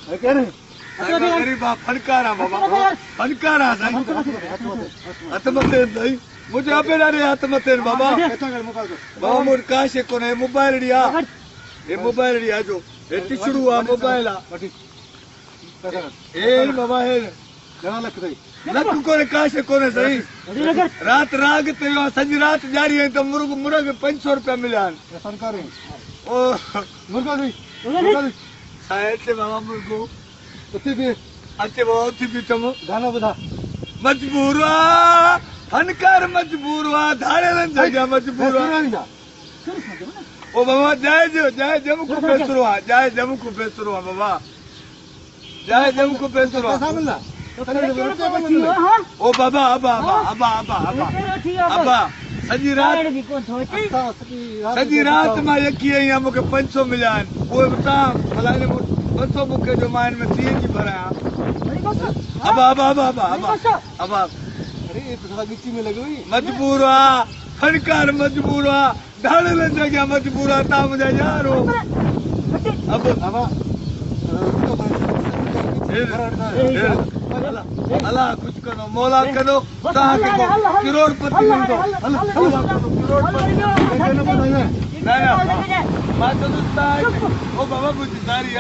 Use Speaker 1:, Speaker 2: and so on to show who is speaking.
Speaker 1: गरीब फनकार बाबा फनकार हथ मथे मुझे अबे रे हथ मथे बाबा बाबा मुझे काश कोने मोबाइल डी आ ये मोबाइल डी आ जो ये टिचड़ू आ मोबाइल आ ए बाबा है लख कोने काश कोने सही रात राग ते संज रात जारी है तो मुर्ग 500 रुपया मिला ओ मुर्गा साइड बाबा मुर्गो अचे बाबा भी चमो गाना बुधा मजबूर फनकार मजबूर धारे जगह मजबूर ओ बाबा जाए जम को पैसरो जाए जम को पैसरो बाबा जाए जम को पैसरो ओ बाबा अबा सजी रात मां यकी आई मुके 500 मिलिया वो बता फलाने 500 मुके जो माइन में 3 की भराया अब अरे तो गिची में लगी हुई मजबूर फनकार मजबूर ढाल जगह मजबूर ता मुझे यार अब अल्लाह कुछ करो मौला करो करोड़पति ना बाबा बुझदारी